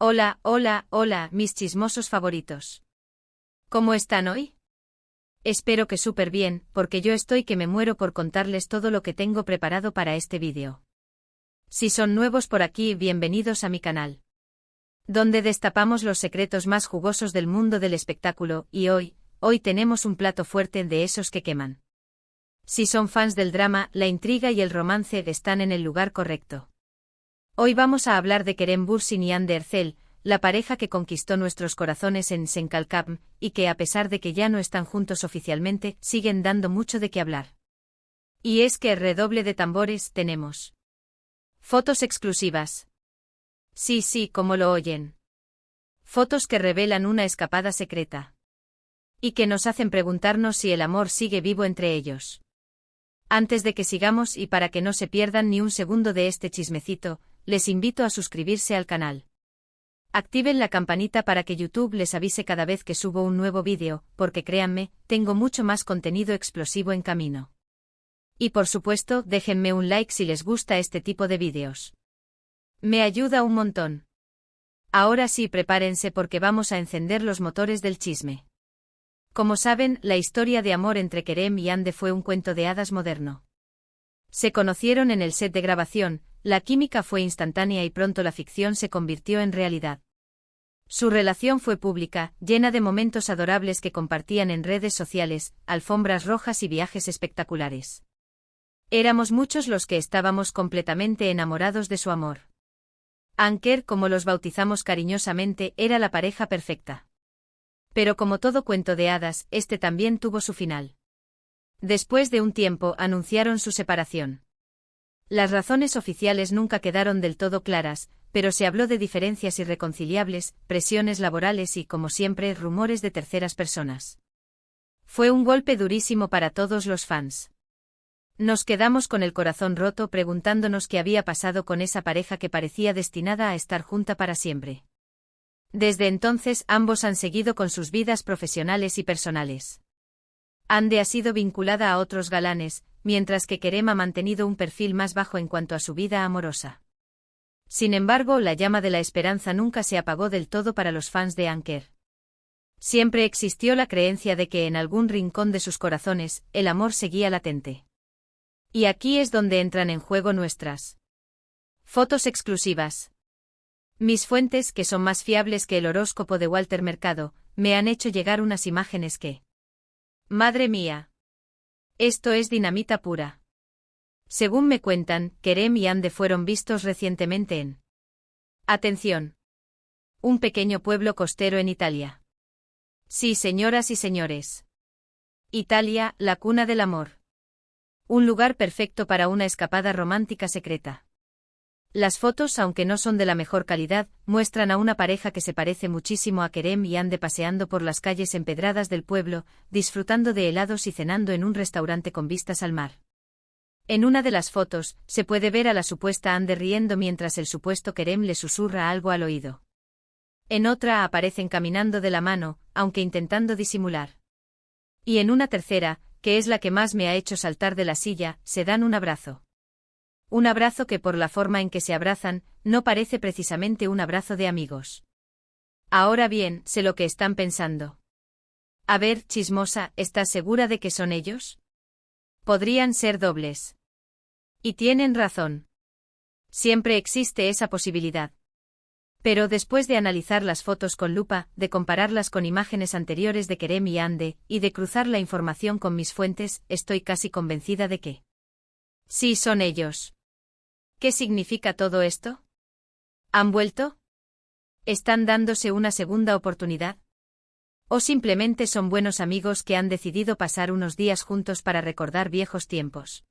Hola, hola, hola, mis chismosos favoritos. ¿Cómo están hoy? Espero que súper bien, porque yo estoy que me muero por contarles todo lo que tengo preparado para este vídeo. Si son nuevos por aquí, bienvenidos a mi canal, donde destapamos los secretos más jugosos del mundo del espectáculo, y hoy tenemos un plato fuerte de esos que queman. Si son fans del drama, la intriga y el romance están en el lugar correcto. Hoy vamos a hablar de Kerem Bürsin y Hande Erçel, la pareja que conquistó nuestros corazones en Senkalkam, y que a pesar de que ya no están juntos oficialmente, siguen dando mucho de qué hablar. Y es que redoble de tambores tenemos fotos exclusivas. Sí, como lo oyen. Fotos que revelan una escapada secreta. Y que nos hacen preguntarnos si el amor sigue vivo entre ellos. Antes de que sigamos y para que no se pierdan ni un segundo de este chismecito, les invito a suscribirse al canal. Activen la campanita para que YouTube les avise cada vez que subo un nuevo vídeo, porque créanme, tengo mucho más contenido explosivo en camino. Y por supuesto, déjenme un like si les gusta este tipo de vídeos. Me ayuda un montón. Ahora sí, prepárense porque vamos a encender los motores del chisme. Como saben, la historia de amor entre Kerem y Hande fue un cuento de hadas moderno. Se conocieron en el set de grabación, la química fue instantánea y pronto la ficción se convirtió en realidad. Su relación fue pública, llena de momentos adorables que compartían en redes sociales, alfombras rojas y viajes espectaculares. Éramos muchos los que estábamos completamente enamorados de su amor. Anker, como los bautizamos cariñosamente, era la pareja perfecta. Pero como todo cuento de hadas, este también tuvo su final. Después de un tiempo, anunciaron su separación. Las razones oficiales nunca quedaron del todo claras, pero se habló de diferencias irreconciliables, presiones laborales y, como siempre, rumores de terceras personas. Fue un golpe durísimo para todos los fans. Nos quedamos con el corazón roto preguntándonos qué había pasado con esa pareja que parecía destinada a estar junta para siempre. Desde entonces, ambos han seguido con sus vidas profesionales y personales. Hande ha sido vinculada a otros galanes, mientras que Kerem ha mantenido un perfil más bajo en cuanto a su vida amorosa. Sin embargo, la llama de la esperanza nunca se apagó del todo para los fans de Anker. Siempre existió la creencia de que en algún rincón de sus corazones, el amor seguía latente. Y aquí es donde entran en juego nuestras fotos exclusivas. Mis fuentes, que son más fiables que el horóscopo de Walter Mercado, me han hecho llegar unas imágenes que... ¡Madre mía! Esto es dinamita pura. Según me cuentan, Kerem y Hande fueron vistos recientemente en... Atención. Un pequeño pueblo costero en Italia. Sí, señoras y señores. Italia, la cuna del amor. Un lugar perfecto para una escapada romántica secreta. Las fotos, aunque no son de la mejor calidad, muestran a una pareja que se parece muchísimo a Kerem y Hande paseando por las calles empedradas del pueblo, disfrutando de helados y cenando en un restaurante con vistas al mar. En una de las fotos, se puede ver a la supuesta Hande riendo mientras el supuesto Kerem le susurra algo al oído. En otra aparecen caminando de la mano, aunque intentando disimular. Y en una tercera, que es la que más me ha hecho saltar de la silla, se dan un abrazo. Un abrazo que por la forma en que se abrazan, no parece precisamente un abrazo de amigos. Ahora bien, sé lo que están pensando. A ver, chismosa, ¿estás segura de que son ellos? Podrían ser dobles. Y tienen razón. Siempre existe esa posibilidad. Pero después de analizar las fotos con lupa, de compararlas con imágenes anteriores de Kerem y Hande, y de cruzar la información con mis fuentes, estoy casi convencida de que... sí, son ellos. ¿Qué significa todo esto? ¿Han vuelto? ¿Están dándose una segunda oportunidad? ¿O simplemente son buenos amigos que han decidido pasar unos días juntos para recordar viejos tiempos?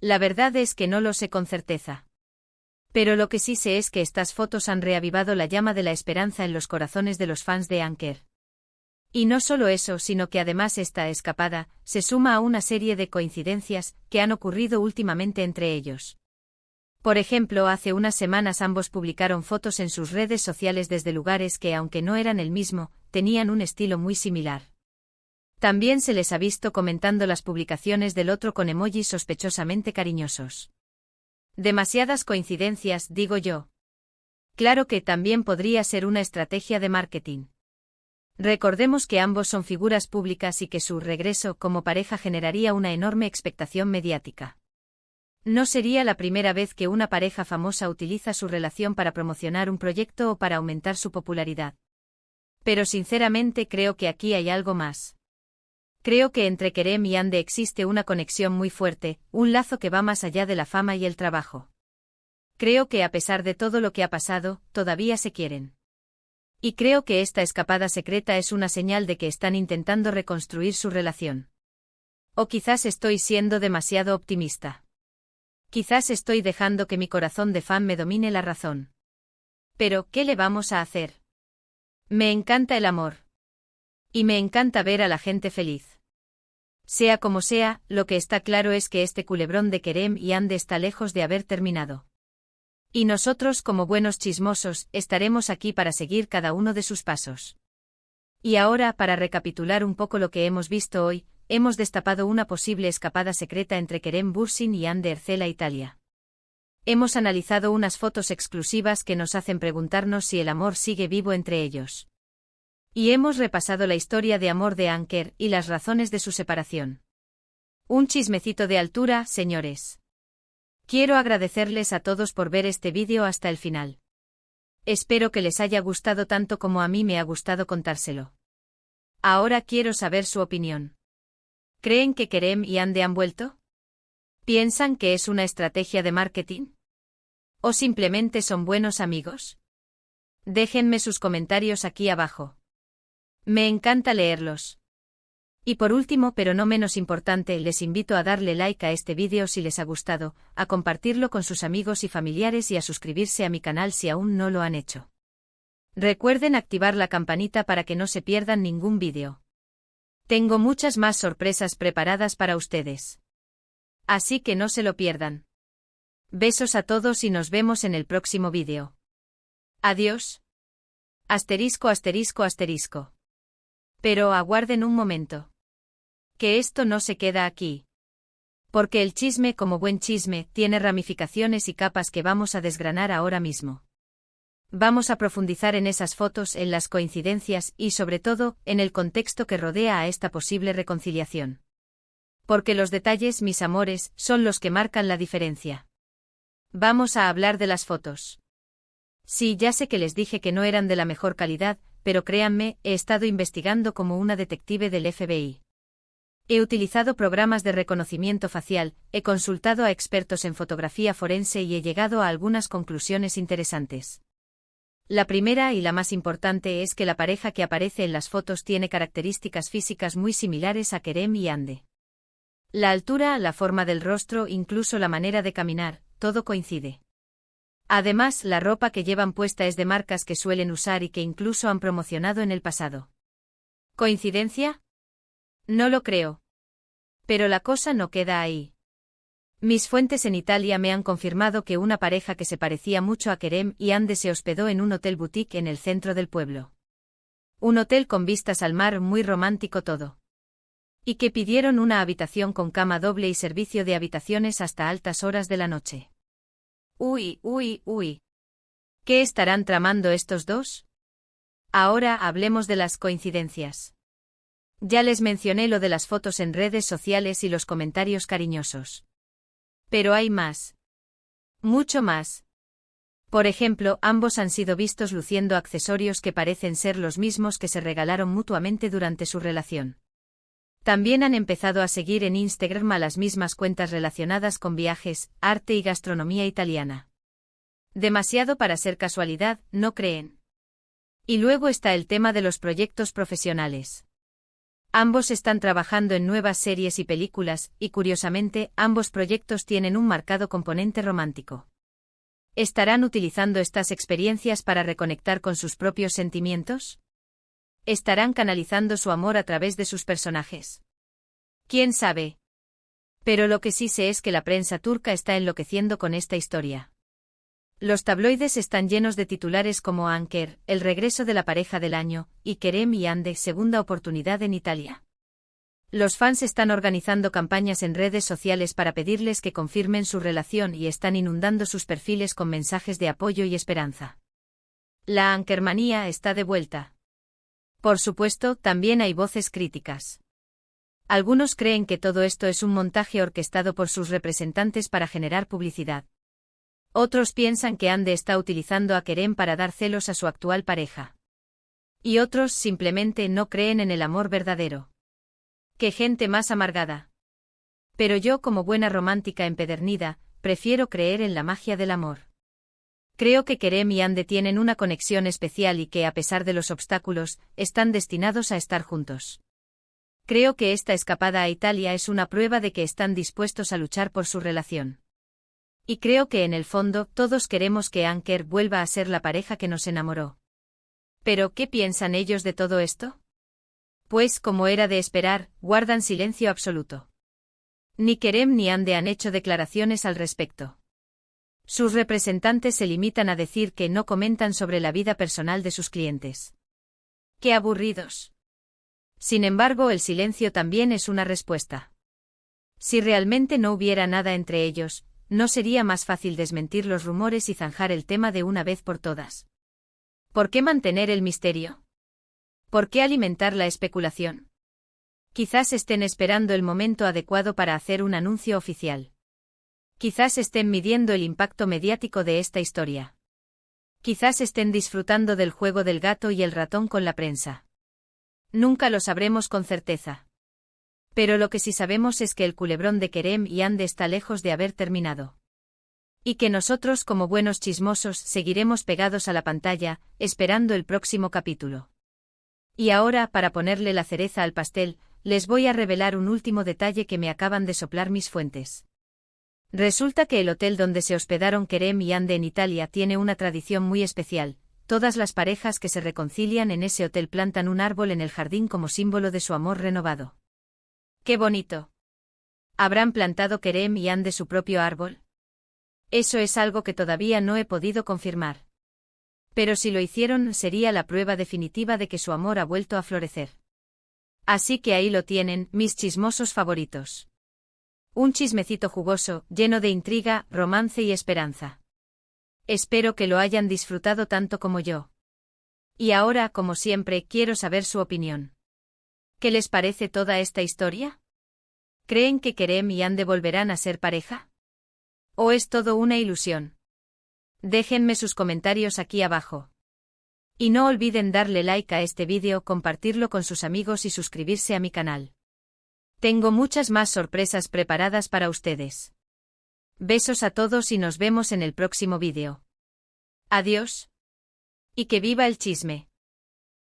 La verdad es que no lo sé con certeza. Pero lo que sí sé es que estas fotos han reavivado la llama de la esperanza en los corazones de los fans de Anker. Y no solo eso, sino que además esta escapada se suma a una serie de coincidencias que han ocurrido últimamente entre ellos. Por ejemplo, hace unas semanas ambos publicaron fotos en sus redes sociales desde lugares que, aunque no eran el mismo, tenían un estilo muy similar. También se les ha visto comentando las publicaciones del otro con emojis sospechosamente cariñosos. Demasiadas coincidencias, digo yo. Claro que también podría ser una estrategia de marketing. Recordemos que ambos son figuras públicas y que su regreso como pareja generaría una enorme expectación mediática. No sería la primera vez que una pareja famosa utiliza su relación para promocionar un proyecto o para aumentar su popularidad. Pero sinceramente creo que aquí hay algo más. Creo que entre Kerem y Hande existe una conexión muy fuerte, un lazo que va más allá de la fama y el trabajo. Creo que a pesar de todo lo que ha pasado, todavía se quieren. Y creo que esta escapada secreta es una señal de que están intentando reconstruir su relación. O quizás estoy siendo demasiado optimista. Quizás estoy dejando que mi corazón de fan me domine la razón. Pero, ¿qué le vamos a hacer? Me encanta el amor. Y me encanta ver a la gente feliz. Sea como sea, lo que está claro es que este culebrón de Kerem y Hande está lejos de haber terminado. Y nosotros, como buenos chismosos, estaremos aquí para seguir cada uno de sus pasos. Y ahora, para recapitular un poco lo que hemos visto hoy, hemos destapado una posible escapada secreta entre Kerem Bürsin y Hande Erçel Italia. Hemos analizado unas fotos exclusivas que nos hacen preguntarnos si el amor sigue vivo entre ellos. Y hemos repasado la historia de amor de Anker y las razones de su separación. Un chismecito de altura, señores. Quiero agradecerles a todos por ver este vídeo hasta el final. Espero que les haya gustado tanto como a mí me ha gustado contárselo. Ahora quiero saber su opinión. ¿Creen que Kerem y Hande han vuelto? ¿Piensan que es una estrategia de marketing? ¿O simplemente son buenos amigos? Déjenme sus comentarios aquí abajo. Me encanta leerlos. Y por último, pero no menos importante, les invito a darle like a este vídeo si les ha gustado, a compartirlo con sus amigos y familiares y a suscribirse a mi canal si aún no lo han hecho. Recuerden activar la campanita para que no se pierdan ningún vídeo. Tengo muchas más sorpresas preparadas para ustedes. Así que no se lo pierdan. Besos a todos y nos vemos en el próximo vídeo. Adiós. Asterisco asterisco asterisco. Pero aguarden un momento. Que esto no se queda aquí. Porque el chisme, como buen chisme, tiene ramificaciones y capas que vamos a desgranar ahora mismo. Vamos a profundizar en esas fotos, en las coincidencias y, sobre todo, en el contexto que rodea a esta posible reconciliación. Porque los detalles, mis amores, son los que marcan la diferencia. Vamos a hablar de las fotos. Sí, ya sé que les dije que no eran de la mejor calidad, pero créanme, he estado investigando como una detective del FBI. He utilizado programas de reconocimiento facial, he consultado a expertos en fotografía forense y he llegado a algunas conclusiones interesantes. La primera y la más importante es que la pareja que aparece en las fotos tiene características físicas muy similares a Kerem y Hande. La altura, la forma del rostro, incluso la manera de caminar, todo coincide. Además, la ropa que llevan puesta es de marcas que suelen usar y que incluso han promocionado en el pasado. ¿Coincidencia? No lo creo. Pero la cosa no queda ahí. Mis fuentes en Italia me han confirmado que una pareja que se parecía mucho a Kerem y Hande se hospedó en un hotel boutique en el centro del pueblo. Un hotel con vistas al mar, muy romántico todo. Y que pidieron una habitación con cama doble y servicio de habitaciones hasta altas horas de la noche. Uy, uy, uy. ¿Qué estarán tramando estos dos? Ahora hablemos de las coincidencias. Ya les mencioné lo de las fotos en redes sociales y los comentarios cariñosos. Pero hay más. Mucho más. Por ejemplo, ambos han sido vistos luciendo accesorios que parecen ser los mismos que se regalaron mutuamente durante su relación. También han empezado a seguir en Instagram a las mismas cuentas relacionadas con viajes, arte y gastronomía italiana. Demasiado para ser casualidad, ¿no creen? Y luego está el tema de los proyectos profesionales. Ambos están trabajando en nuevas series y películas, y curiosamente, ambos proyectos tienen un marcado componente romántico. ¿Estarán utilizando estas experiencias para reconectar con sus propios sentimientos? ¿Estarán canalizando su amor a través de sus personajes? ¿Quién sabe? Pero lo que sí sé es que la prensa turca está enloqueciendo con esta historia. Los tabloides están llenos de titulares como Anker, el regreso de la pareja del año, y Kerem y Hande, segunda oportunidad en Italia. Los fans están organizando campañas en redes sociales para pedirles que confirmen su relación y están inundando sus perfiles con mensajes de apoyo y esperanza. La ankermanía está de vuelta. Por supuesto, también hay voces críticas. Algunos creen que todo esto es un montaje orquestado por sus representantes para generar publicidad. Otros piensan que Ande está utilizando a Kerem para dar celos a su actual pareja. Y otros simplemente no creen en el amor verdadero. ¡Qué gente más amargada! Pero yo, como buena romántica empedernida, prefiero creer en la magia del amor. Creo que Kerem y Ande tienen una conexión especial y que, a pesar de los obstáculos, están destinados a estar juntos. Creo que esta escapada a Italia es una prueba de que están dispuestos a luchar por su relación. Y creo que en el fondo todos queremos que Anker vuelva a ser la pareja que nos enamoró. ¿Pero qué piensan ellos de todo esto? Pues, como era de esperar, guardan silencio absoluto. Ni Kerem ni Ande han hecho declaraciones al respecto. Sus representantes se limitan a decir que no comentan sobre la vida personal de sus clientes. ¡Qué aburridos! Sin embargo, el silencio también es una respuesta. Si realmente no hubiera nada entre ellos, ¿no sería más fácil desmentir los rumores y zanjar el tema de una vez por todas? ¿Por qué mantener el misterio? ¿Por qué alimentar la especulación? Quizás estén esperando el momento adecuado para hacer un anuncio oficial. Quizás estén midiendo el impacto mediático de esta historia. Quizás estén disfrutando del juego del gato y el ratón con la prensa. Nunca lo sabremos con certeza. Pero lo que sí sabemos es que el culebrón de Kerem y Ande está lejos de haber terminado. Y que nosotros, como buenos chismosos, seguiremos pegados a la pantalla, esperando el próximo capítulo. Y ahora, para ponerle la cereza al pastel, les voy a revelar un último detalle que me acaban de soplar mis fuentes. Resulta que el hotel donde se hospedaron Kerem y Ande en Italia tiene una tradición muy especial. Todas las parejas que se reconcilian en ese hotel plantan un árbol en el jardín como símbolo de su amor renovado. ¡Qué bonito! ¿Habrán plantado Kerem y Ande su propio árbol? Eso es algo que todavía no he podido confirmar. Pero si lo hicieron, sería la prueba definitiva de que su amor ha vuelto a florecer. Así que ahí lo tienen, mis chismosos favoritos. Un chismecito jugoso, lleno de intriga, romance y esperanza. Espero que lo hayan disfrutado tanto como yo. Y ahora, como siempre, quiero saber su opinión. ¿Qué les parece toda esta historia? ¿Creen que Kerem y Ande volverán a ser pareja? ¿O es todo una ilusión? Déjenme sus comentarios aquí abajo. Y no olviden darle like a este vídeo, compartirlo con sus amigos y suscribirse a mi canal. Tengo muchas más sorpresas preparadas para ustedes. Besos a todos y nos vemos en el próximo vídeo. Adiós. Y que viva el chisme.